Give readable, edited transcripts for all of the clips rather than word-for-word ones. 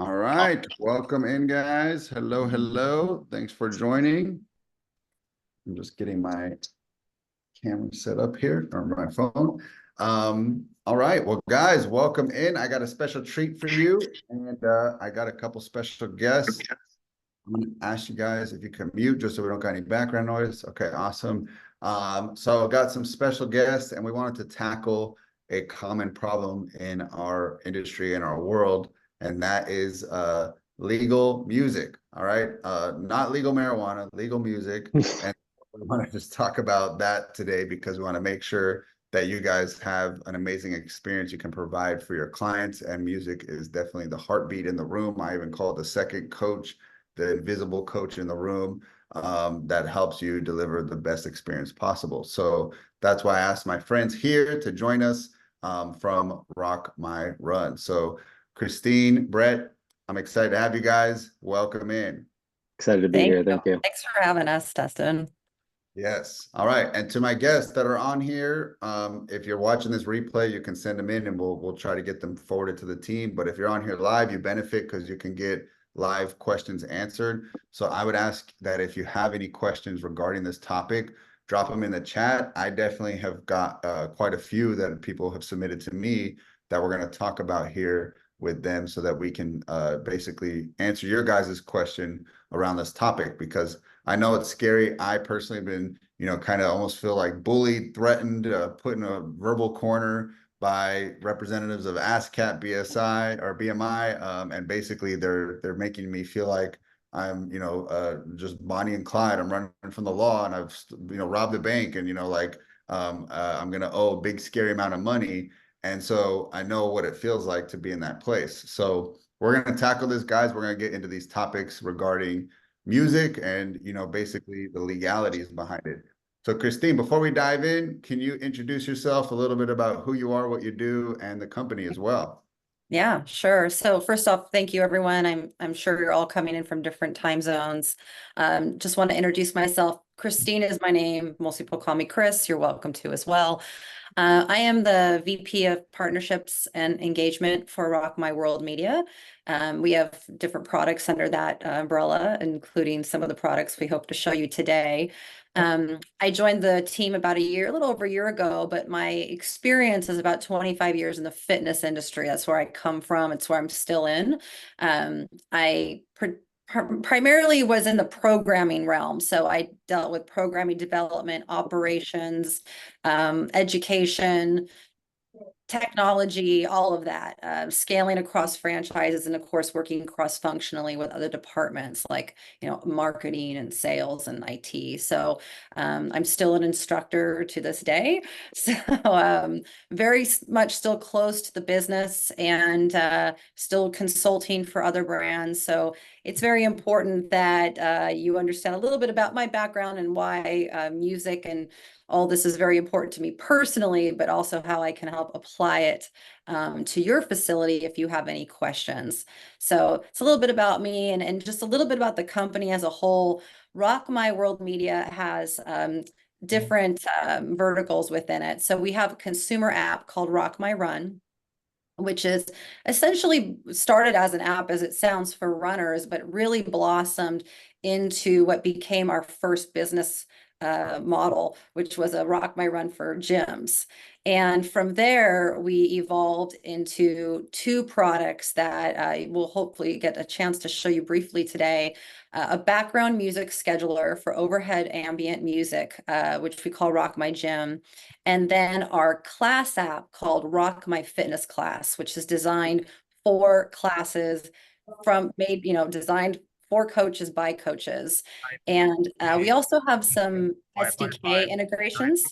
All right, welcome in, guys. Hello, hello. Thanks for joining. I'm just getting my camera set up here or my phone. All right, well, guys, welcome in. I got a special treat for you, and I got a couple special guests. I'm gonna ask you guys if you can mute just so we don't got any background noise. Okay, awesome. So I got some special guests, and we wanted to tackle a common problem in our industry and our world, and that is legal music. All right, not legal marijuana, legal music, and we want to just talk about that today because we want to make sure that you guys have an amazing experience you can provide for your clients. And music is definitely the heartbeat in the room. I even call it the second coach, the invisible coach in the room, that helps you deliver the best experience possible. So that's why I asked my friends here to join us from Rock My Run. So Christine, Brett, I'm excited to have you guys. Welcome in. Excited to be Thank here. you. Thank you. Thanks for having us, Dustin. Yes. All right. And to my guests that are on here, if you're watching this replay, you can send them in and we'll try to get them forwarded to the team. But if you're on here live, you benefit because you can get live questions answered. So I would ask that if you have any questions regarding this topic, drop them in the chat. I definitely have got quite a few that people have submitted to me that we're going to talk about here with them so that we can basically answer your guys' question around this topic, because I know it's scary. I personally have been, kind of almost feel like bullied, threatened, put in a verbal corner by representatives of ASCAP, BSI or BMI, and basically they're making me feel like I'm, just Bonnie and Clyde. I'm running from the law, and I've, robbed a bank, and I'm gonna owe a big scary amount of money. And so I know what it feels like to be in that place. So we're gonna tackle this, guys. We're gonna get into these topics regarding music and basically the legalities behind it. So Christine, before we dive in, can you introduce yourself a little bit about who you are, what you do, and the company as well? Yeah, sure. So first off, thank you, everyone. I'm sure you're all coming in from different time zones. Just want to introduce myself. Christine is my name. Most people call me Chris. You're welcome to as well. I am the VP of Partnerships and Engagement for Rock My World Media. We have different products under that umbrella, including some of the products we hope to show you today. I joined the team about a little over a year ago, but my experience is about 25 years in the fitness industry. That's where I come from. It's where I'm still in. I primarily was in the programming realm. So I dealt with programming development, operations, education, technology, all of that, scaling across franchises, and of course, working cross-functionally with other departments like, marketing and sales and IT. So I'm still an instructor to this day. So very much still close to the business and still consulting for other brands. So it's very important that you understand a little bit about my background and why music and all this is very important to me personally, but also how I can help apply it to your facility if you have any questions. So it's a little bit about me and just a little bit about the company as a whole. Rock My World Media has different verticals within it. So we have a consumer app called Rock My Run, which is essentially started as an app, as it sounds, for runners, but really blossomed into what became our first business model, which was a Rock My Run for gyms. And from there, we evolved into two products that we'll hopefully get a chance to show you briefly today. A background music scheduler for overhead ambient music, which we call Rock My Gym. And then our class app called Rock My Fitness Class, which is designed for classes designed for coaches by coaches. And we also have some SDK integrations.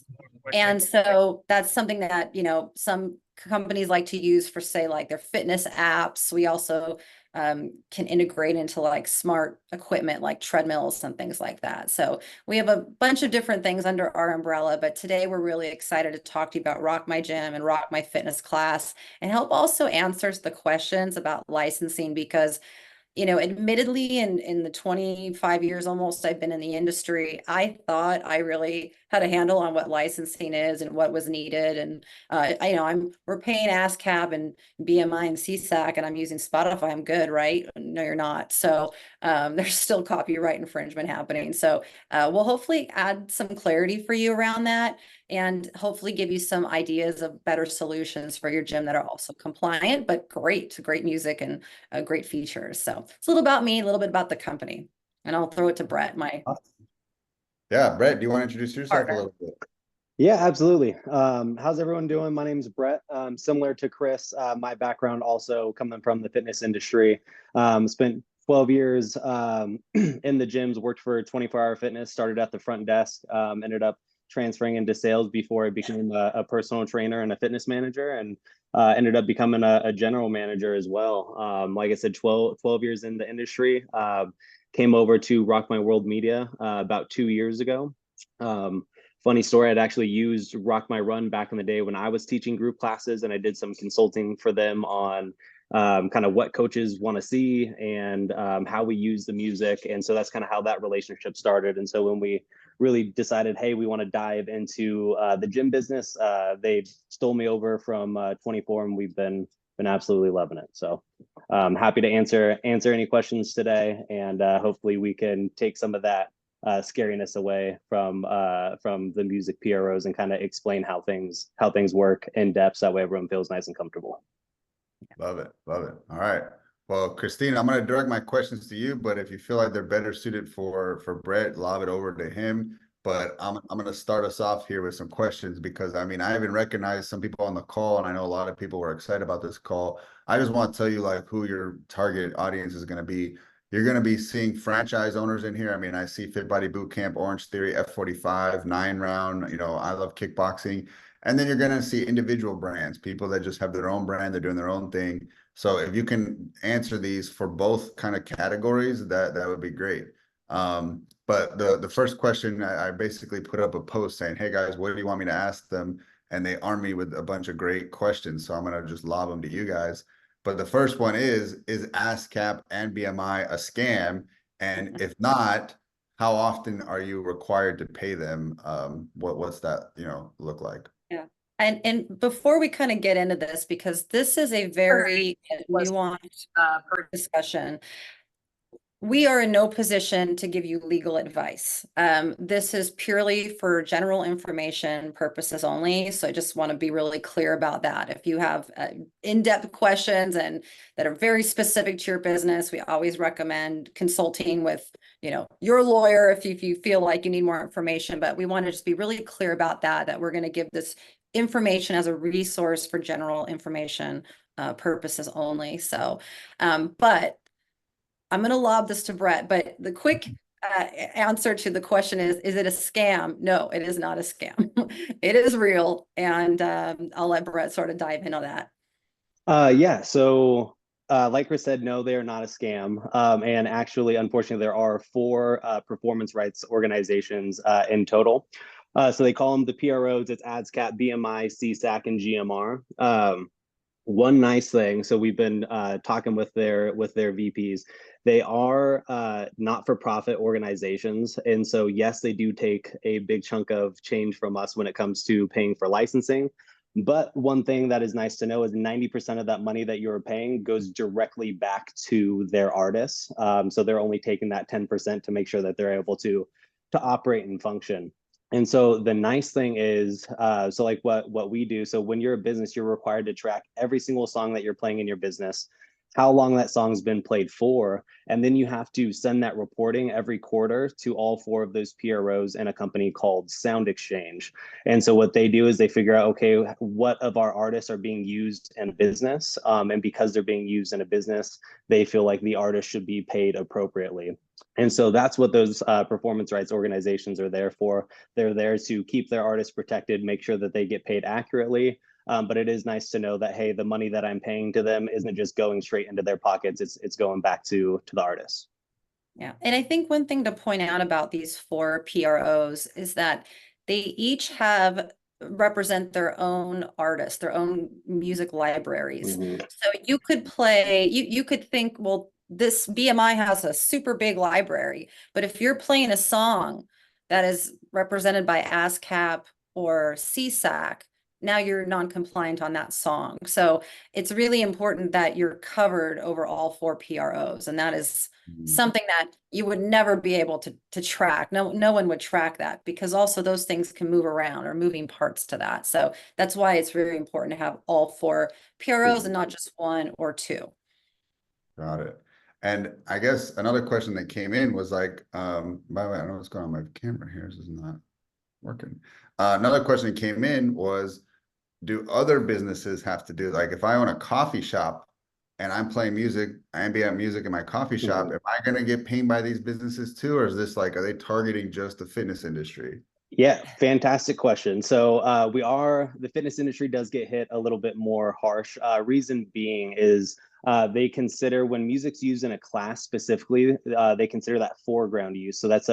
And so that's something that, some companies like to use for, say, like their fitness apps. We also can integrate into like smart equipment like treadmills and things like that. So we have a bunch of different things under our umbrella, but today we're really excited to talk to you about Rock My Gym and Rock My Fitness Class and help also answers the questions about licensing, because admittedly, in the 25 years almost I've been in the industry, I thought I really had a handle on what licensing is and what was needed. And we're paying ASCAP and BMI and SESAC, and I'm using Spotify. I'm good, right? No, you're not. So there's still copyright infringement happening. So we'll hopefully add some clarity for you around that, and hopefully give you some ideas of better solutions for your gym that are also compliant, but great music and great features. So it's a little about me, a little bit about the company, and I'll throw it to Brett, my Yeah, Brett, do you want to introduce yourself a partner. little bit? Yeah, absolutely. How's everyone doing? My name's Brett. Similar to Chris, my background also coming from the fitness industry. Spent 12 years in the gyms, worked for 24-hour fitness, started at the front desk, ended up transferring into sales before I became a personal trainer and a fitness manager, and ended up becoming a general manager as well. Like I said, 12 years in the industry. Came over to Rock My World Media about 2 years ago. Funny story, I'd actually used Rock My Run back in the day when I was teaching group classes, and I did some consulting for them on kind of what coaches want to see and how we use the music. And so that's kind of how that relationship started. And so when we really decided, hey, we want to dive into the gym business, they stole me over from 24, and we've been absolutely loving it. So happy to answer any questions today, and hopefully we can take some of that scariness away from the music PROs and kind of explain how things work in depth, so that way everyone feels nice and comfortable. Love it. Love it. All right. Well, Christine, I'm going to direct my questions to you, but if you feel like they're better suited for Brett, lob it over to him. But I'm going to start us off here with some questions, because I mean, I even recognized some people on the call, and I know a lot of people were excited about this call. I just want to tell you like who your target audience is going to be. You're going to be seeing franchise owners in here. I mean, I see Fit Body Boot Camp, Orange Theory, F45, 9 Round, I love kickboxing. And then you're going to see individual brands, people that just have their own brand, they're doing their own thing. So if you can answer these for both kind of categories, that would be great. But the first question, I basically put up a post saying, hey guys, what do you want me to ask them? And they armed me with a bunch of great questions. So I'm going to just lob them to you guys. But the first one is ASCAP and BMI a scam? And if not, how often are you required to pay them? What's that, look like? Yeah. And before we kind of get into this, because this is a very nuanced discussion, we are in no position to give you legal advice. This is purely for general information purposes only. So I just want to be really clear about that. If you have in-depth questions and that are very specific to your business, we always recommend consulting with, your lawyer if you feel like you need more information. But we want to just be really clear about that we're going to give this information as a resource for general information purposes only. So, but I'm going to lob this to Brett, but the quick answer to the question is it a scam? No, it is not a scam. It is real. And I'll let Brett sort of dive into that. Yeah. So like Chris said, no, they are not a scam. And actually, unfortunately, there are 4 performance rights organizations in total. So they call them the PROs. It's ASCAP, BMI, SESAC, and GMR. One nice thing, so we've been talking with their VPs. They are not-for-profit organizations, and so yes, they do take a big chunk of change from us when it comes to paying for licensing. But one thing that is nice to know is 90% of that money that you're paying goes directly back to their artists. So they're only taking that 10% to make sure that they're able to operate and function. And so the nice thing is, so like what we do, so when you're a business, you're required to track every single song that you're playing in your business, how long that song's been played for, and then you have to send that reporting every quarter to all 4 of those PROs in a company called Sound Exchange. And so what they do is they figure out, okay, what of our artists are being used in a business, and because they're being used in a business, they feel like the artist should be paid appropriately. And so that's what those performance rights organizations are there for. They're there to keep their artists protected, make sure that they get paid accurately. But it is nice to know that, hey, the money that I'm paying to them isn't just going straight into their pockets. It's going back to the artists. Yeah. And I think one thing to point out about these 4 PROs is that they each represent their own artists, their own music libraries. Mm-hmm. So you could play, you could think, well, this BMI has a super big library, but if you're playing a song that is represented by ASCAP or SESAC, now you're non-compliant on that song. So it's really important that you're covered over all 4 PROs. And that is something that you would never be able to track. No one would track that, because also those things can move around, or moving parts to that. So that's why it's very important to have all 4 PROs and not just 1 or 2. Got it. And I guess another question that came in was like, by the way, I don't know what's going on with my camera here. This is not working. Another question that came in was, do other businesses have to do, like if I own a coffee shop and I'm playing music, ambient music in my coffee shop, am I going to get paid by these businesses too? Or is this like, are they targeting just the fitness industry? Yeah, fantastic question. So the fitness industry does get hit a little bit more harsh. Reason being is they consider, when music's used in a class specifically, they consider that foreground use. So that's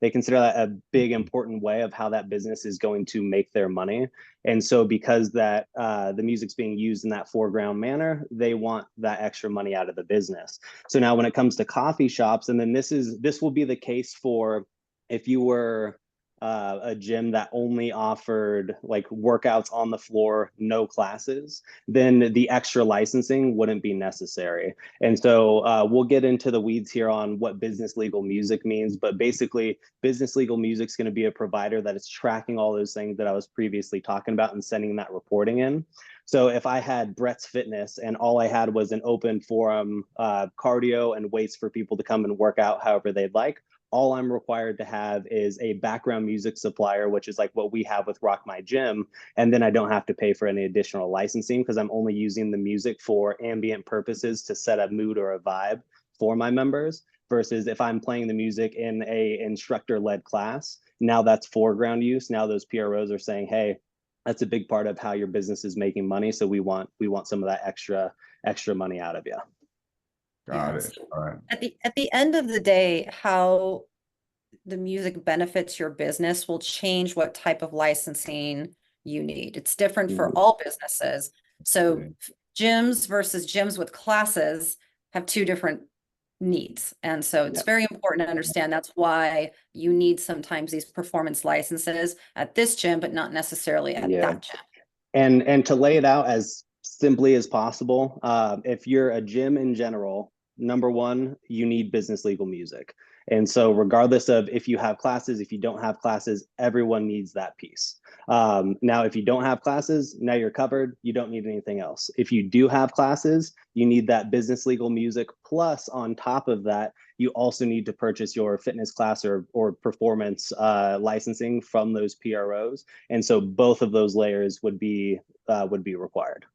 they consider that a big important way of how that business is going to make their money. And so because that the music's being used in that foreground manner, they want that extra money out of the business. So now when it comes to coffee shops, and then this will be the case for if you were a gym that only offered like workouts on the floor, no classes, then the extra licensing wouldn't be necessary. And so we'll get into the weeds here on what business legal music means, but basically business legal music is going to be a provider that is tracking all those things that I was previously talking about and sending that reporting in. So if I had Brett's Fitness and all I had was an open forum, cardio and weights for people to come and work out however they'd like, all I'm required to have is a background music supplier, which is like what we have with Rock My Gym. And then I don't have to pay for any additional licensing, because I'm only using the music for ambient purposes to set a mood or a vibe for my members. Versus if I'm playing the music in a instructor-led class, now that's foreground use. Now those PROs are saying, hey, that's a big part of how your business is making money. So we want some of that extra money out of you. Got it. All right. At the end of the day, how the music benefits your business will change what type of licensing you need. It's different for all businesses. So gyms versus gyms with classes have 2 different needs. And so it's very important to understand that's why you need sometimes these performance licenses at this gym, but not necessarily at that gym. And to lay it out as simply as possible, if you're a gym in general, number 1, you need business legal music. And so regardless of if you have classes, if you don't have classes, everyone needs that piece. Now, if you don't have classes, now you're covered. You don't need anything else. If you do have classes, you need that business legal music. Plus, on top of that, you also need to purchase your fitness class or performance licensing from those PROs. And so both of those layers would be required.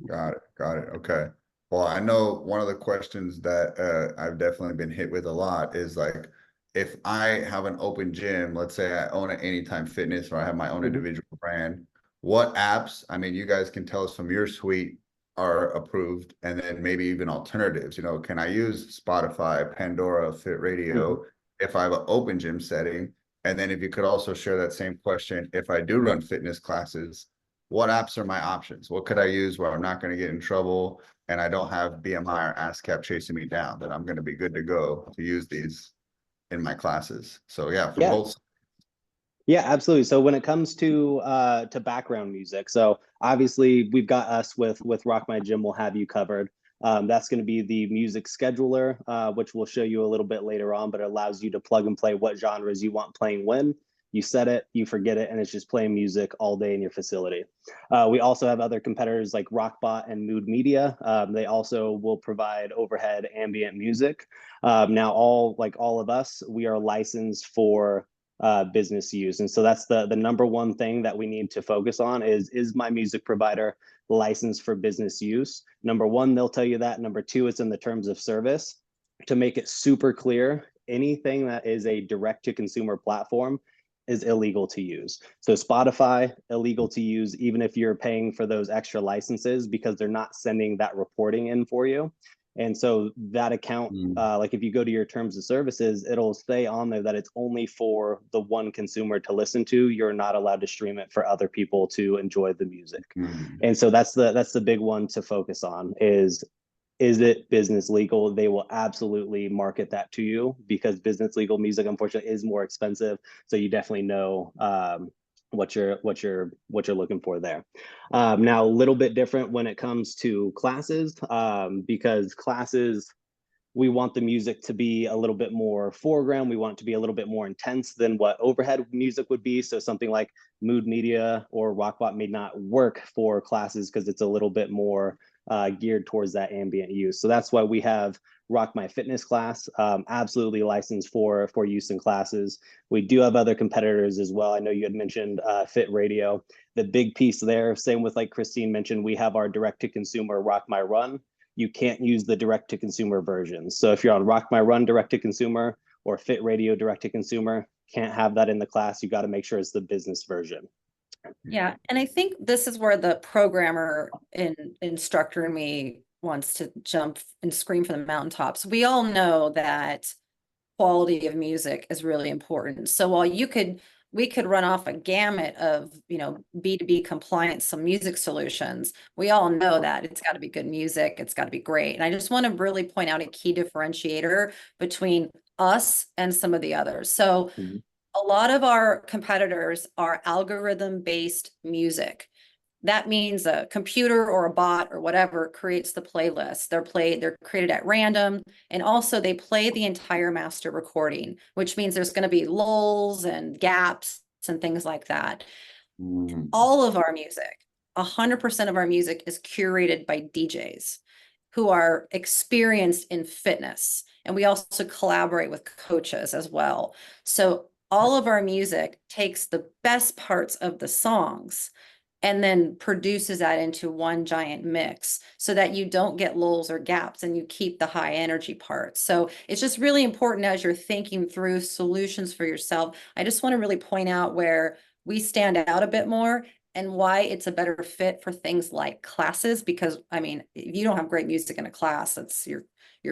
Got it. Okay. Well, I know one of the questions that I've definitely been hit with a lot is like, if I have an open gym, let's say I own an Anytime Fitness, or I have my own individual brand, what apps, I mean, you guys can tell us from your suite, are approved, and then maybe even alternatives, can I use Spotify, Pandora, Fit Radio if I have an open gym setting? And then if you could also share that same question, if I do run fitness classes, what apps are my options? What could I use where I'm not going to get in trouble and I don't have BMI or ASCAP chasing me down, that I'm going to be good to go to use these in my classes? So yeah, from both. Yeah, absolutely. So when it comes to background music, so obviously we've got us with Rock My Gym, we'll have you covered. That's going to be the music scheduler, which we'll show you a little bit later on, but it allows you to plug and play what genres you want playing when. You set it, you forget it, and it's just playing music all day in your facility. We also have other competitors like Rockbot and Mood Media. They also will provide overhead ambient music. Now, all of us, we are licensed for business use. And so that's the number one thing that we need to focus on is my music provider licensed for business use? Number 1, they'll tell you that. Number 2, it's in the terms of service. To make it super clear, anything that is a direct to consumer platform is illegal to use. So Spotify, illegal to use, even if you're paying for those extra licenses, because they're not sending that reporting in for you. And so that account, like if you go to your terms of services, it'll say on there that it's only for the one consumer to listen to. You're not allowed to stream it for other people to enjoy the music. And so that's the big one to focus on is is it business legal? They will absolutely market that to you, because business legal music, unfortunately, is more expensive. So you definitely know what you're looking for there. Now, a little bit different when it comes to classes, because classes, we want the music to be a little bit more foreground. We want it to be a little bit more intense than what overhead music would be. So something like mood media or rockbot may not work for classes because it's a little bit more geared towards that ambient use. So that's why we have Rock My Fitness class, absolutely licensed for use in classes. We do have other competitors as well. I know you had mentioned Fit Radio. The big piece there, same with like Christine mentioned, we have our direct to consumer Rock My Run. You can't use the direct to consumer version. So if you're on Rock My Run direct to consumer or Fit Radio direct to consumer, can't have that in the class. You got to make sure it's the business version. Yeah, and I think this is where the programmer and instructor in me wants to jump and scream from the mountaintops. We all know that quality of music is really important. So while we could run off a gamut of, B2B compliance, some music solutions, we all know that it's got to be good music, it's got to be great. And I just want to really point out a key differentiator between us and some of the others. So a lot of our competitors are algorithm-based music. That means a computer or a bot or whatever creates the playlist. They're created at random. And also they play the entire master recording, which means there's going to be lulls and gaps and things like that. All of our music, 100% of our music is curated by DJs who are experienced in fitness. And we also collaborate with coaches as well. So all of our music takes the best parts of the songs and then produces that into one giant mix so that you don't get lulls or gaps and you keep the high energy parts. So it's just really important as you're thinking through solutions for yourself. I just want to really point out where we stand out a bit more and why it's a better fit for things like classes. Because I mean, if you don't have great music in a class, you're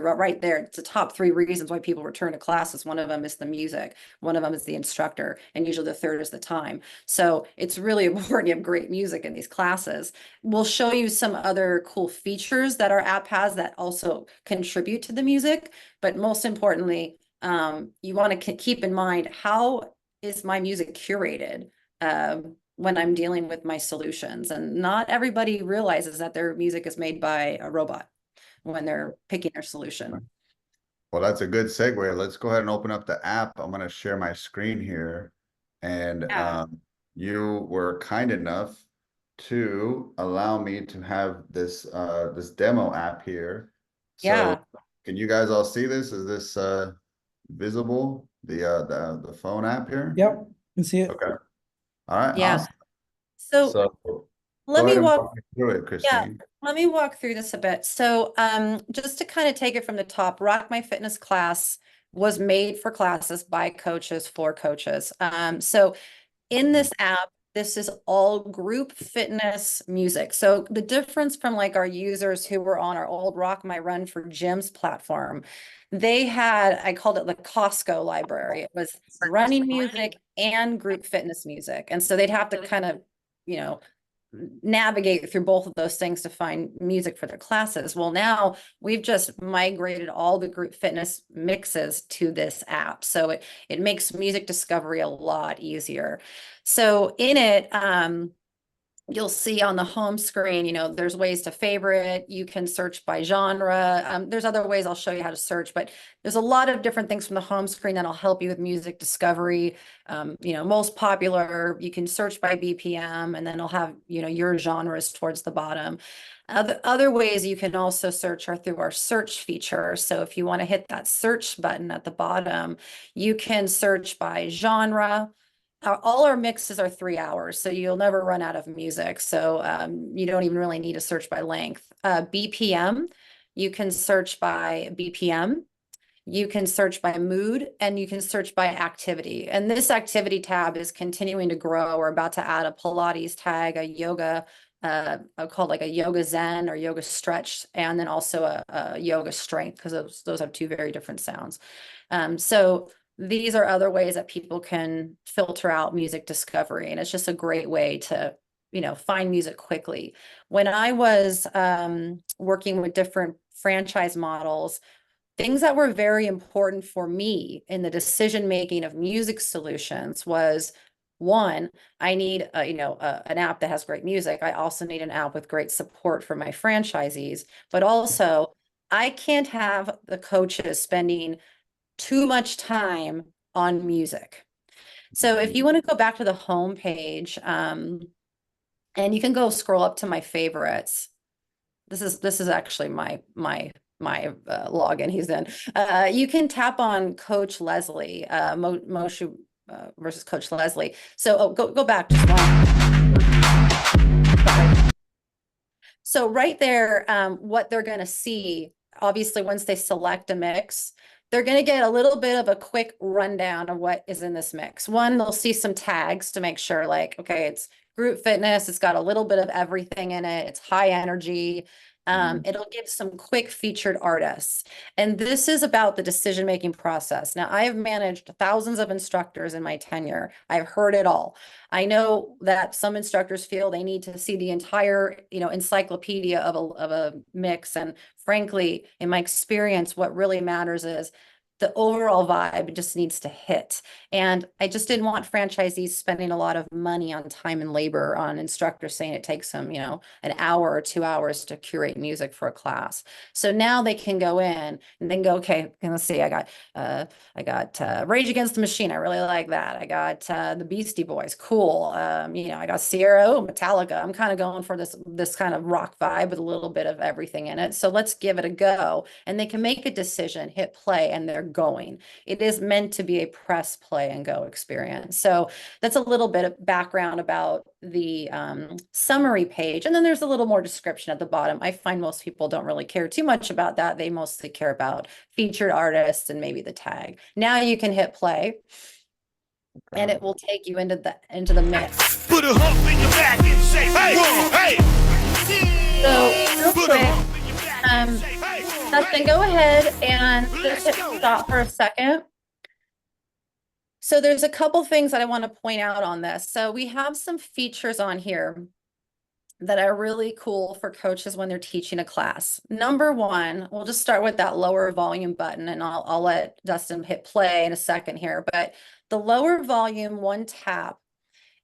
right there. It's the top 3 reasons why people return to classes. One of them is the music, one of them is the instructor, and usually the third is the time. So it's really important you have great music in these classes. We'll show you some other cool features that our app has that also contribute to the music. But most importantly, you want to keep in mind, how is my music curated when I'm dealing with my solutions? And not everybody realizes that their music is made by a robot when they're picking their solution. Well, that's a good segue. Let's go ahead and open up the app. I'm going to share my screen here. And you were kind enough to allow me to have this this demo app here. So Yeah. can you guys all see this? Is this visible? The phone app here? Yep, you can see it. Okay. All right. Yeah. Awesome. So let go me ahead and walk walk me through it, Christine. let me walk through this a bit. So just to kind of take it from the top, Rock My Fitness class was made for classes by coaches for coaches. So in this app, this is all group fitness music. So the difference from like our users who were on our old Rock My Run for Gyms platform, they had, I called it the Costco library. It was running music and group fitness music. And so they'd have to kind of, navigate through both of those things to find music for their classes. Well, now we've just migrated all the group fitness mixes to this app. So it makes music discovery a lot easier. So in it, you'll see on the home screen, there's ways to favorite. You can search by genre. There's other ways I'll show you how to search, but there's a lot of different things from the home screen that'll help you with music discovery. Most popular, you can search by BPM, and then it'll have, your genres towards the bottom. Other ways you can also search are through our search feature. So if you want to hit that search button at the bottom, you can search by genre. All our mixes are 3 hours, so you'll never run out of music. So you don't even really need to search by length. BPM, you can search by BPM. You can search by mood, and you can search by activity. And this activity tab is continuing to grow. We're about to add a Pilates tag, a yoga, called like a yoga zen or yoga stretch, and then also a yoga strength, because those have 2 very different sounds. So these are other ways that people can filter out music discovery. And it's just a great way to find music quickly. When I was working with different franchise models, things that were very important for me in the decision making of music solutions was, one, I need an app that has great music. I also need an app with great support for my franchisees, but also I can't have the coaches spending too much time on music. So if you want to go back to the home page, and you can go scroll up to my favorites. This is actually my login he's in. You can tap on Coach Leslie, Moshe versus Coach Leslie. So go back just one. Sorry. So right there, what they're going to see, obviously, once they select a mix, they're going to get a little bit of a quick rundown of what is in this mix. One, they'll see some tags to make sure, like, okay, it's group fitness. It's got a little bit of everything in it. It's high energy. It'll give some quick featured artists. And this is about the decision-making process. Now, I have managed thousands of instructors in my tenure. I've heard it all. I know that some instructors feel they need to see the entire, encyclopedia of a mix. And frankly, in my experience, what really matters is the overall vibe just needs to hit. And I just didn't want franchisees spending a lot of money on time and labor on instructors saying it takes them, an hour or 2 hours to curate music for a class. So now they can go in and then go, okay, let's see, I got Rage Against the Machine. I really like that. I got the Beastie Boys. Cool. I got Sierra, Metallica. I'm kind of going for this kind of rock vibe with a little bit of everything in it. So let's give it a go. And they can make a decision, hit play, and they're going. It is meant to be a press, play, and go experience. So that's a little bit of background about the summary page. And then there's a little more description at the bottom. I find most people don't really care too much about that. They mostly care about featured artists and maybe the tag. Now you can hit play and it will take you into the mix. Put a hump in your back and say, hey. So real quick, Dustin, go ahead and just hit stop for a second. So there's a couple things that I want to point out on this. So we have some features on here that are really cool for coaches when they're teaching a class. Number one, we'll just start with that lower volume button, and I'll let Dustin hit play in a second here. But the lower volume one tap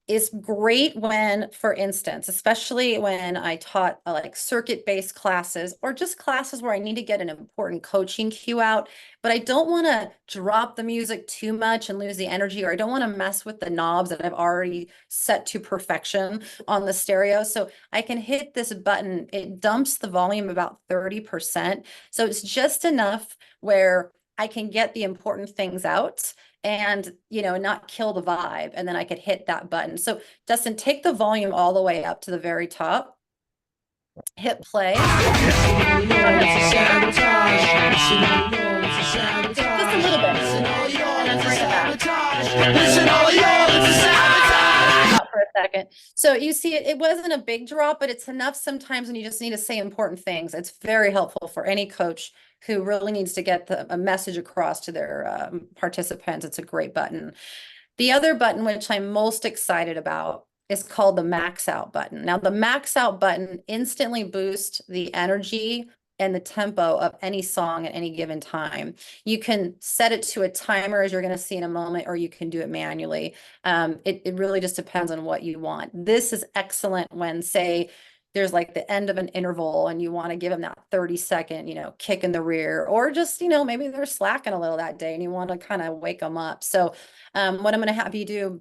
is great when, for instance, especially when I taught like circuit-based classes or just classes where I need to get an important coaching cue out, but I don't want to drop the music too much and lose the energy, or I don't want to mess with the knobs that I've already set to perfection on the stereo. So I can hit this button. It dumps the volume about 30%. So it's just enough where I can get the important things out and, not kill the vibe. And then I could hit that button. So Dustin, take the volume all the way up to the very top, hit play. Just a little bit. And then bring it back. For a second. So you see it wasn't a big drop, but it's enough sometimes when you just need to say important things. It's very helpful for any coach who really needs to get a message across to their participants. It's a great button. The other button, which I'm most excited about, is called the max out button. Now, the max out button instantly boosts the energy and the tempo of any song at any given time. You can set it to a timer, as you're going to see in a moment, or you can do it manually. It really just depends on what you want. This is excellent when, say, there's like the end of an interval and you want to give them that 30-second, kick in the rear, or just, maybe they're slacking a little that day and you want to kind of wake them up. So what I'm going to have you do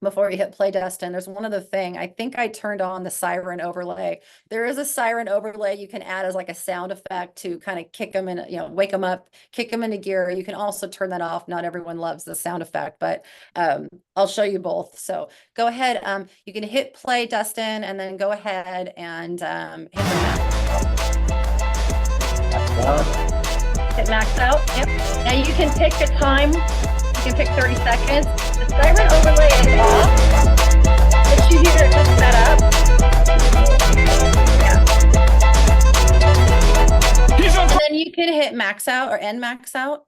before you hit play, Dustin, there's one other thing. I think I turned on the siren overlay. There is a siren overlay you can add as like a sound effect to kind of kick them in, wake them up, kick them into gear. You can also turn that off. Not everyone loves the sound effect, but I'll show you both. So go ahead. You can hit play, Dustin, and then go ahead and hit the max. Hit max out. Yep. Now you can pick a time. You can pick 30 seconds. The siren overlay is off. But you hear it just set up. Yeah. And then you can hit max out or end max out.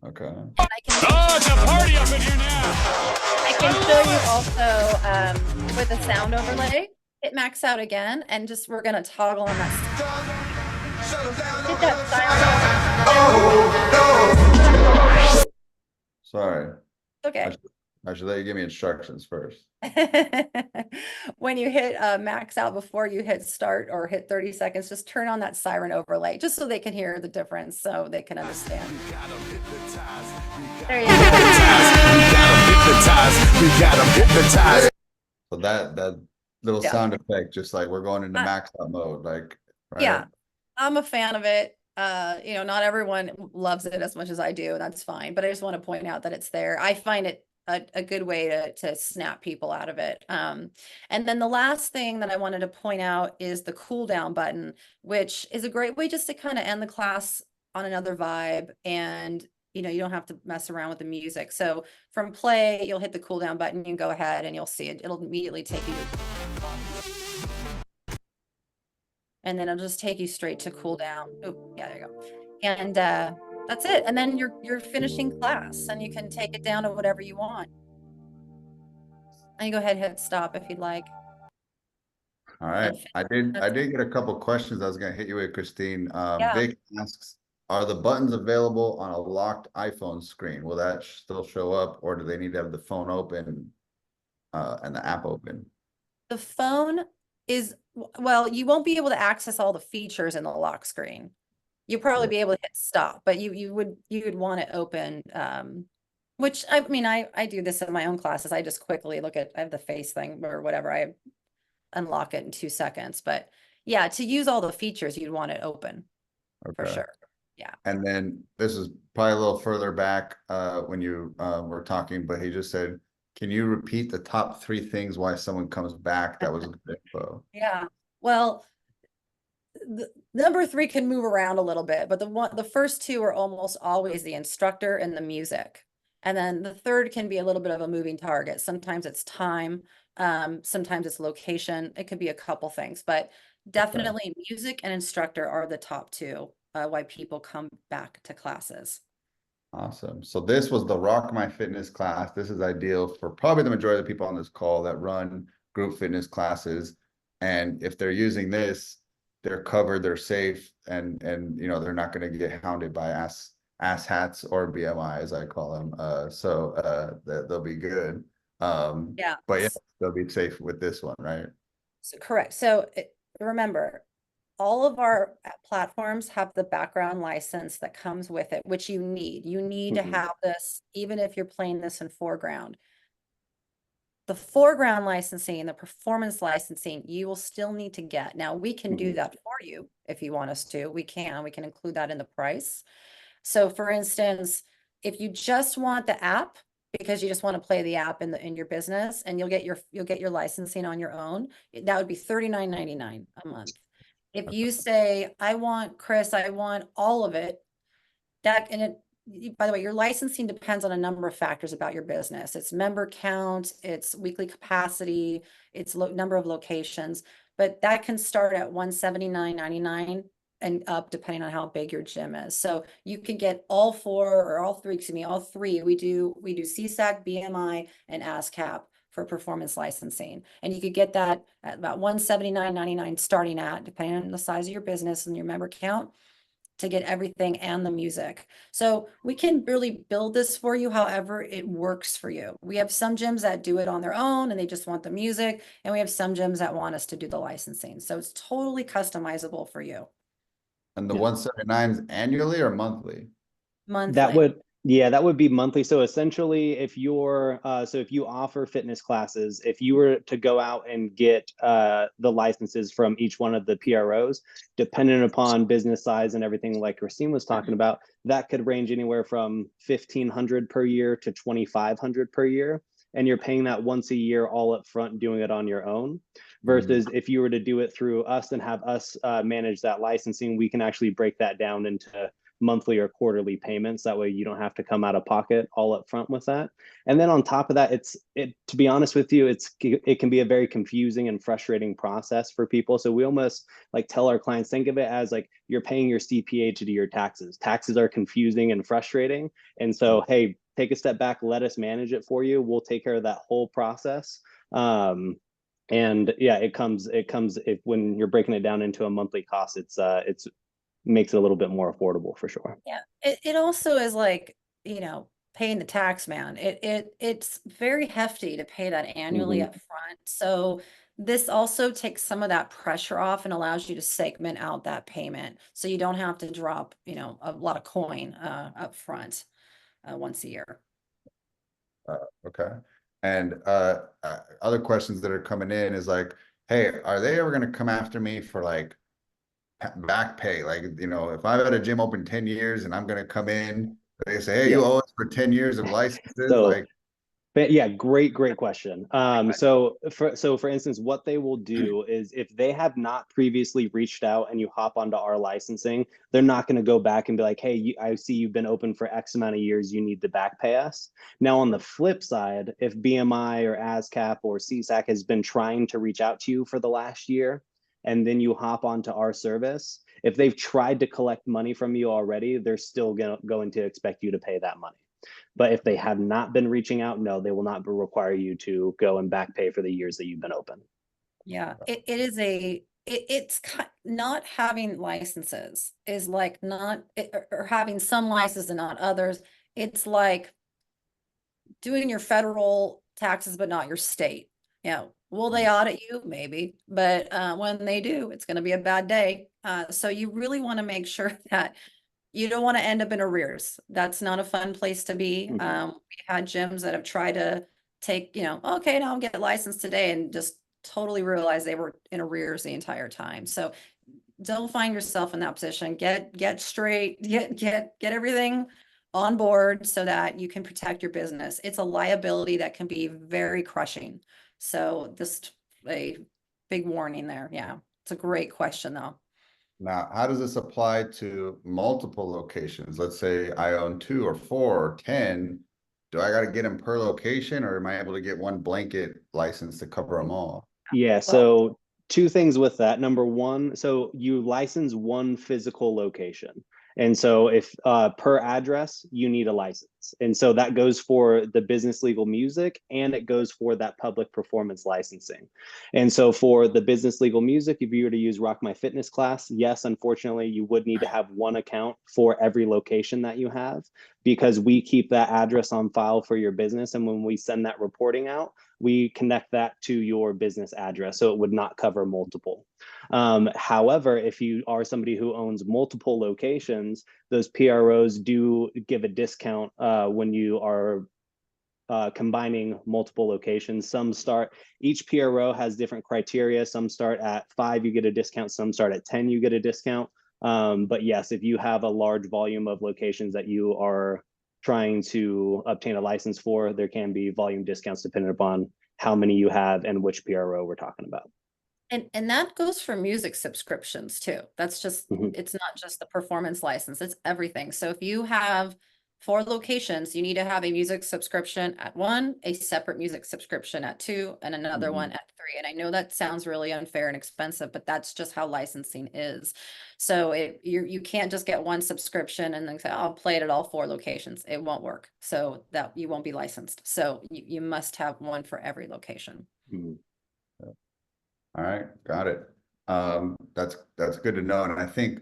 Okay. And I can Oh, it's a party up in here now. I can show you also with the sound overlay. Hit max out again, and just we're gonna toggle on that. Hit that silent. Sorry. Okay. I should let you give me instructions first. When you hit max out before you hit start or hit 30 seconds, just turn on that siren overlay just so they can hear the difference, so they can understand. There you go. So that little Yeah. sound effect, just like we're going into max out mode, like, right? Yeah, I'm a fan of it. You know, not everyone loves it as much as I do, and that's fine. But I just want to point out that it's there. I find it a good way to snap people out of it. And then the last thing that I wanted to point out is the cool down button, which is a great way just to kind of end the class on another vibe. And you know, you don't have to mess around with the music. So from play, you'll hit the cool down button, you can go ahead and you'll see it. It'll immediately take you to, and then it'll just take you straight to cool down. Oh, yeah, there you go. And that's it. And then you're finishing class, and you can take it down to whatever you want. And you go ahead and hit stop if you'd like. All right. I did get a couple questions I was gonna hit you with, Christine. Yeah. Vic asks, are the buttons available on a locked iPhone screen? Will that still show up, or do they need to have the phone open and the app open? The phone is, well, you won't be able to access all the features in the lock screen. You'll probably be able to hit stop, but you would want it open. Which I mean, I do this in my own classes. I just quickly look at, I have the face thing or whatever. I unlock it in 2 seconds. But yeah, to use all the features, you'd want it open for sure. Yeah. And then this is probably a little further back when you were talking, but he just said, can you repeat the top 3 things why someone comes back? That was good info. Yeah. Well, the number 3 can move around a little bit, but the first 2 are almost always the instructor and the music. And then the third can be a little bit of a moving target. Sometimes it's time, sometimes it's location. It could be a couple things, but definitely music and instructor are the top 2 why people come back to classes. Awesome. So this was the Rock My Fitness class. This is ideal for probably the majority of the people on this call that run group fitness classes. And if they're using this, they're covered, they're safe, and you know, they're not going to get hounded by ass hats or BMI, as I call them. So they'll be good. Yeah. But yeah, they'll be safe with this one, right? So correct. So remember, all of our platforms have the background license that comes with it, which you need. You need to have this, even if you're playing this in Foreground. The Foreground licensing, the performance licensing, you will still need to get. Now, we can do that for you if you want us to. We can include that in the price. So for instance, if you just want the app, because you just want to play the app in your business, and you'll get your licensing on your own, that would be $39.99 a month. If you say, I want, Chris, I want all of it, that, and it, by the way, your licensing depends on a number of factors about your business. It's member count, it's weekly capacity, it's number of locations, but that can start at $179.99 and up depending on how big your gym is. So you can get all 4 or all 3, excuse me, all 3. We do SESAC, BMI, and ASCAP for performance licensing. And you could get that at about $179.99 starting at, depending on the size of your business and your member count, to get everything and the music. So we can really build this for you however it works for you. We have some gyms that do it on their own and they just want the music, and we have some gyms that want us to do the licensing. So it's totally customizable for you. And the 179 is annually or monthly? Monthly. That would be monthly. So essentially, if you're if you offer fitness classes, if you were to go out and get the licenses from each one of the PROs, depending upon business size and everything like Christine was talking about, that could range anywhere from $1,500 per year to $2,500 per year. And you're paying that once a year all up front, doing it on your own. Versus if you were to do it through us and have us manage that licensing, we can actually break that down into monthly or quarterly payments. That way you don't have to come out of pocket all up front with that. And then on top of that, to be honest with you, it can be a very confusing and frustrating process for people. So we almost like tell our clients, think of it as like you're paying your CPA to do your taxes. Taxes are confusing and frustrating. And so, hey, take a step back, let us manage it for you. We'll take care of that whole process. And yeah, it comes when you're breaking it down into a monthly cost, it's makes it a little bit more affordable for sure. Yeah, it also is like, paying the tax man. It's very hefty to pay that annually up front. So this also takes some of that pressure off and allows you to segment out that payment. So you don't have to drop, a lot of coin up front once a year. Okay. And other questions that are coming in is like, hey, are they ever going to come after me for like back pay? Like, if I've had a gym open 10 years and I'm going to come in, they say, hey, you owe us for 10 years of licenses. So, but yeah, great question. So for instance, what they will do is if they have not previously reached out and you hop onto our licensing, they're not going to go back and be like, hey, I see you've been open for X amount of years, you need to back pay us. Now, on the flip side, if BMI or ASCAP or SESAC has been trying to reach out to you for the last year, and then you hop onto our service, if they've tried to collect money from you already, they're still going to expect you to pay that money. But if they have not been reaching out, no, they will not require you to go and back pay for the years that you've been open. Yeah, it's not having licenses is like or having some licenses and not others. It's like doing your federal taxes, but not your state. Will they audit you? Maybe, but when they do, it's going to be a bad day. So you really want to make sure that you don't want to end up in arrears. That's not a fun place to be. We had gyms that have tried to take, okay, now I'll get licensed today, and just totally realize they were in arrears the entire time. So don't find yourself in that position. Get straight, get everything on board so that you can protect your business. It's a liability that can be very crushing. So just a big warning there. Yeah, it's a great question though. Now, how does this apply to multiple locations? Let's say I own 2 or 4 or 10. Do I got to get them per location, or am I able to get one blanket license to cover them all? Yeah, so two things with that. Number one, so you license one physical location. And so if per address, you need a license. And so that goes for the business legal music, and it goes for that public performance licensing. And so for the business legal music, if you were to use Rock My Fitness class, yes, unfortunately, you would need to have one account for every location that you have, because we keep that address on file for your business. And when we send that reporting out, we connect that to your business address. So it would not cover multiple. However, if you are somebody who owns multiple locations, those PROs do give a discount when you are combining multiple locations. Each PRO has different criteria. Some start at 5, you get a discount. Some start at 10, you get a discount. But yes, if you have a large volume of locations that you are trying to obtain a license for, there can be volume discounts depending upon how many you have and which PRO we're talking about. And that goes for music subscriptions too. That's just, it's not just the performance license, it's everything. So if you have 4 locations, you need to have a music subscription at 1, a separate music subscription at 2, and another one at 3. And I know that sounds really unfair and expensive, but that's just how licensing is. So you can't just get one subscription and then say, oh, I'll play it at all 4 locations. It won't work. So that you won't be licensed. So you must have one for every location. All right, got it. That's good to know. And I think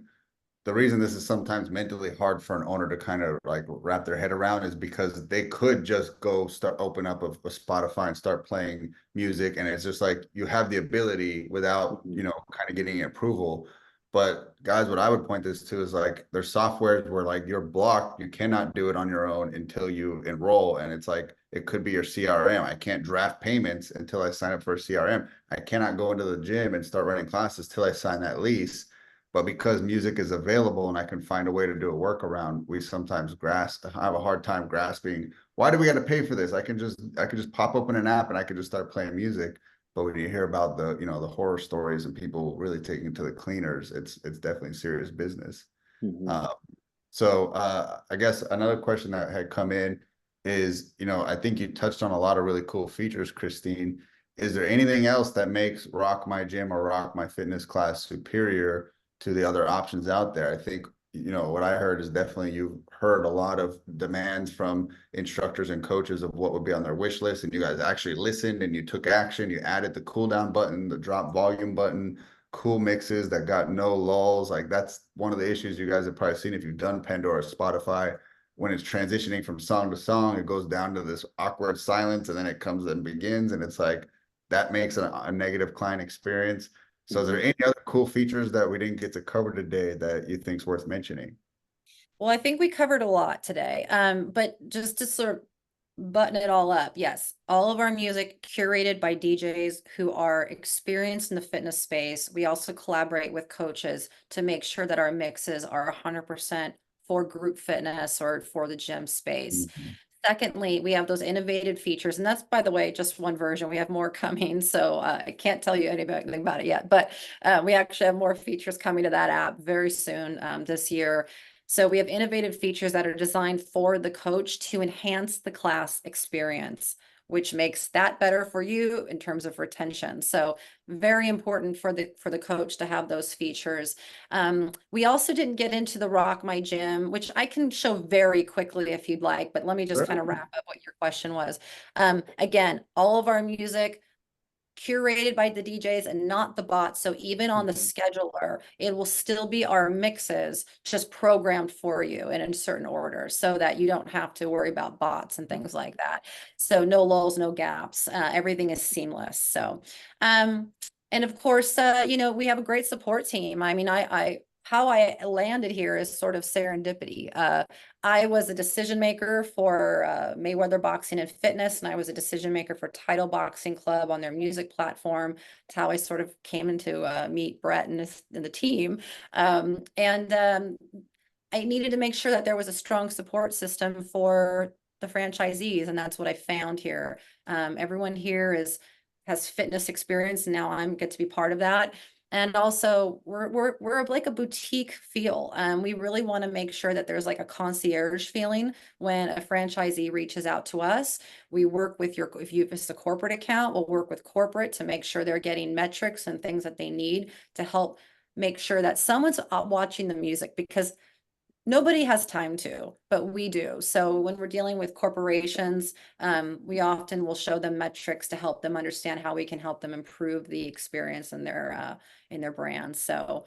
the reason this is sometimes mentally hard for an owner to kind of like wrap their head around is because they could just go open up a Spotify and start playing music. And it's just like, you have the ability without, kind of getting approval. But guys, what I would point this to is like, there's softwares where like you're blocked, you cannot do it on your own until you enroll. And it's like, it could be your CRM. I can't draft payments until I sign up for a CRM. I cannot go into the gym and start running classes till I sign that lease. But because music is available and I can find a way to do a workaround, we sometimes have a hard time grasping, why do we got to pay for this? I can just pop open an app and I can just start playing music. But when you hear about the, the horror stories and people really taking it to the cleaners, it's definitely serious business. So I guess another question that had come in is, I think you touched on a lot of really cool features, Christine. Is there anything else that makes Rock My Gym or Rock My Fitness class superior to the other options out there? I think, what I heard is definitely you've heard a lot of demands from instructors and coaches of what would be on their wish list, and you guys actually listened and you took action. You added the cool down button, the drop volume button, cool mixes that got no lulls. Like that's one of the issues you guys have probably seen if you've done Pandora or Spotify. When it's transitioning from song to song, it goes down to this awkward silence and then it comes and begins, and it's like that makes a negative client experience. So is there any other cool features that we didn't get to cover today that you think is worth mentioning? Well, I think we covered a lot today, but just to sort of button it all up, yes, all of our music curated by DJs who are experienced in the fitness space. We also collaborate with coaches to make sure that our mixes are 100% for group fitness or for the gym space. Mhm. Secondly, we have those innovative features, and that's, by the way, just one version. We have more coming, so I can't tell you anything about it yet, but we actually have more features coming to that app very soon this year. So we have innovative features that are designed for the coach to enhance the class experience, which makes that better for you in terms of retention. So very important for the coach to have those features. We also didn't get into the Rock My Gym, which I can show very quickly if you'd like, but let me just kind of wrap up what your question was. Again, all of our music curated by the DJs and not the bots. So even on the scheduler, it will still be our mixes just programmed for you in a certain order so that you don't have to worry about bots and things like that. So no lulls, no gaps, everything is seamless. So, and of course, we have a great support team. I mean, how I landed here is sort of serendipity. I was a decision maker for Mayweather Boxing and Fitness, and I was a decision maker for Title Boxing Club on their music platform. It's how I sort of came into meet Brett and the team. I needed to make sure that there was a strong support system for the franchisees, and that's what I found here. Everyone here has fitness experience, and now I get to be part of that. And also we're like a boutique feel. We really want to make sure that there's like a concierge feeling when a franchisee reaches out to us. We work with if it's a corporate account, we'll work with corporate to make sure they're getting metrics and things that they need to help make sure that someone's watching the music, because nobody has time to, but we do. So when we're dealing with corporations, we often will show them metrics to help them understand how we can help them improve the experience in their brands. So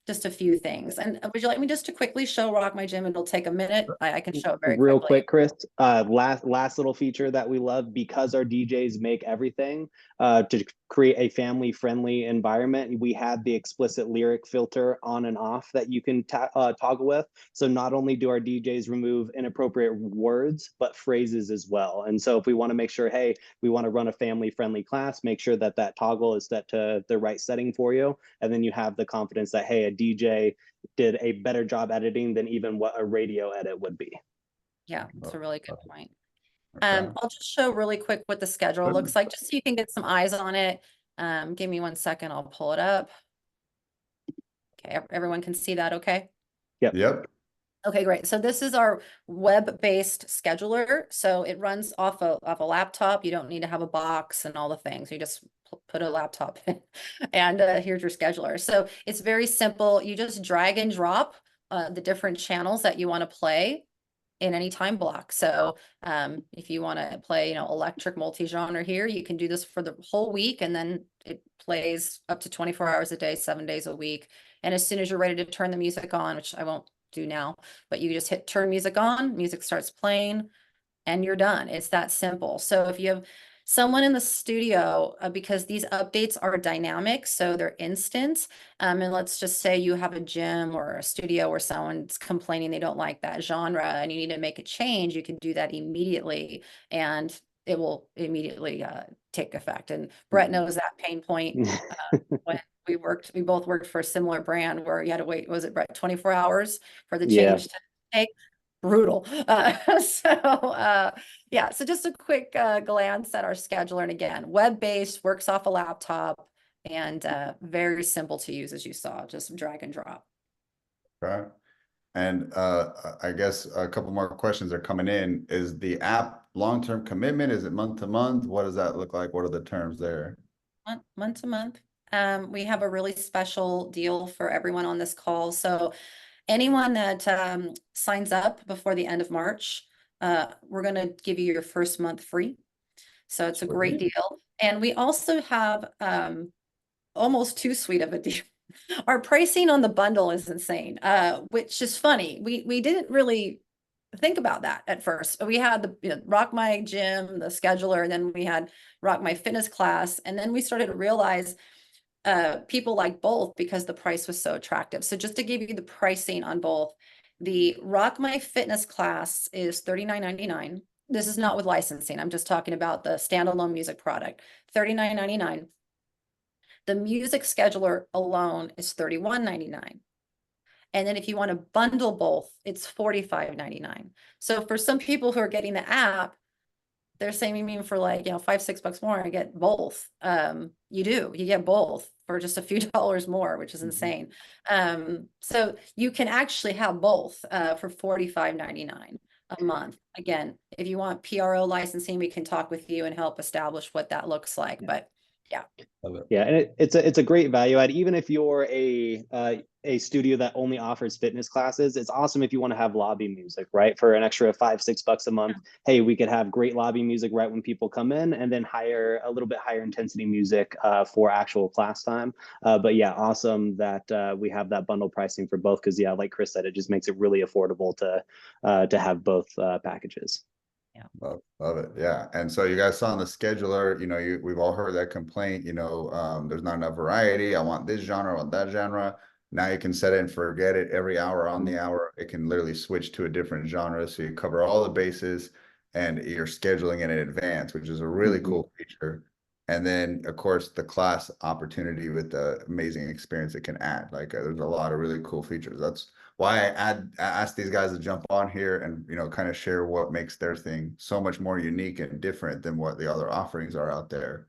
just a few things. And would you like me just to quickly show Rock My Gym? It'll take a minute. I can show it very Real quickly. quick, Chris. Last little feature that we love, because our DJs make everything to create a family-friendly environment. We have the explicit lyric filter on and off that you can toggle with. So not only do our DJs remove inappropriate words, but phrases as well. And so if we want to make sure, hey, we want to run a family-friendly class, make sure that that toggle is set to the right setting for you. And then you have the confidence that, hey, a DJ did a better job editing than even what a radio edit would be. Yeah, that's a really good point. Okay. I'll just show really quick what the schedule looks like, just so you can get some eyes on it. Give me 1 second, I'll pull it up. Okay, everyone can see that okay? Yep. Okay, great. So this is our web-based scheduler. So it runs off a laptop. You don't need to have a box and all the things. You just put a laptop in and here's your scheduler. So it's very simple. You just drag and drop the different channels that you want to play in any time block. So if you want to play, electric multi-genre here, you can do this for the whole week, and then it plays up to 24 hours a day, 7 days a week. And as soon as you're ready to turn the music on, which I won't do now, but you just hit turn music on, music starts playing, and you're done. It's that simple. So if you have someone in the studio, because these updates are dynamic, so they're instant. And let's just say you have a gym or a studio where someone's complaining they don't like that genre and you need to make a change, you can do that immediately and it will immediately take effect. And Brett knows that pain point. When we both worked for a similar brand where you had to wait, was it Brett, 24 hours for the change to take? Brutal. Yeah, so just a quick glance at our scheduler. And again, web-based, works off a laptop, and very simple to use, as you saw, just drag and drop. Right. And I guess a couple more questions are coming in. Is the app long-term commitment? Is it month to month? What does that look like? What are the terms there? Month to month. We have a really special deal for everyone on this call. So anyone that signs up before the end of March, we're going to give you your first month free. So it's a great deal. And we also have almost too sweet of a deal. Our pricing on the bundle is insane, which is funny. We didn't really think about that at first. We had the Rock My Gym, the scheduler, and then we had Rock My Fitness class. And then we started to realize people like both because the price was so attractive. So just to give you the pricing on both, the Rock My Fitness class is $39.99. This is not with licensing. I'm just talking about the standalone music product, $39.99. The music scheduler alone is $31.99. And then if you want to bundle both, it's $45.99. So for some people who are getting the app, they're saying, you mean for like, $5, $6 more, I get both. You get both for just a few dollars more, which is insane. So you can actually have both for $45.99 a month. Again, if you want PRO licensing, we can talk with you and help establish what that looks like. But yeah. Yeah, and it's a great value add. Even if you're a studio that only offers fitness classes, it's awesome if you want to have lobby music, right? For an extra $5, $6 a month. Hey, we could have great lobby music right when people come in, and then hire a little bit higher intensity music for actual class time. But yeah, awesome that we have that bundle pricing for both, because yeah, like Chris said, it just makes it really affordable to have both packages. Yeah. Love it. Yeah. And so you guys saw on the scheduler, we've all heard that complaint, there's not enough variety. I want this genre, I want that genre. Now you can set it and forget it every hour on the hour. It can literally switch to a different genre. So you cover all the bases and you're scheduling it in advance, which is a really cool feature. And then of course the class opportunity with the amazing experience it can add. Like there's a lot of really cool features. That's why I asked these guys to jump on here and kind of share what makes their thing so much more unique and different than what the other offerings are out there.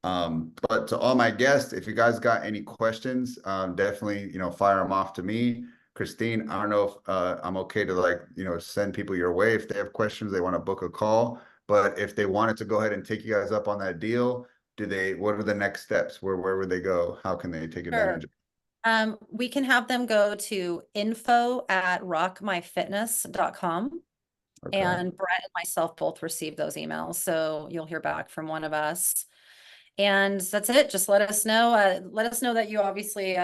But to all my guests, if you guys got any questions, definitely fire them off to me. Christine, I don't know if I'm okay to send people your way if they have questions, they want to book a call. But if they wanted to go ahead and take you guys up on that deal, what are the next steps? Where would they go? How can they take advantage of it? We can have them go to info@rockmyfitness.com. Okay. And Brett and myself both received those emails. So you'll hear back from one of us. And that's it. Just let us know. Let us know that you obviously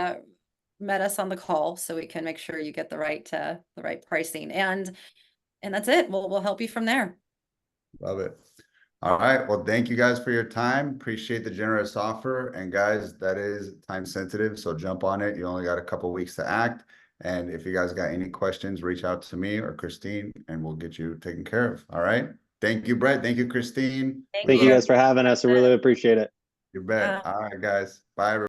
met us on the call so we can make sure you get the right pricing. And that's it. We'll help you from there. Love it. All right. Well, thank you guys for your time. Appreciate the generous offer. And guys, that is time sensitive. So jump on it. You only got a couple weeks to act. And if you guys got any questions, reach out to me or Christine and we'll get you taken care of. All right. Thank you, Brett. Thank you, Christine. Thank you guys for having us. I really appreciate it. You bet. All right, guys. Bye, everyone.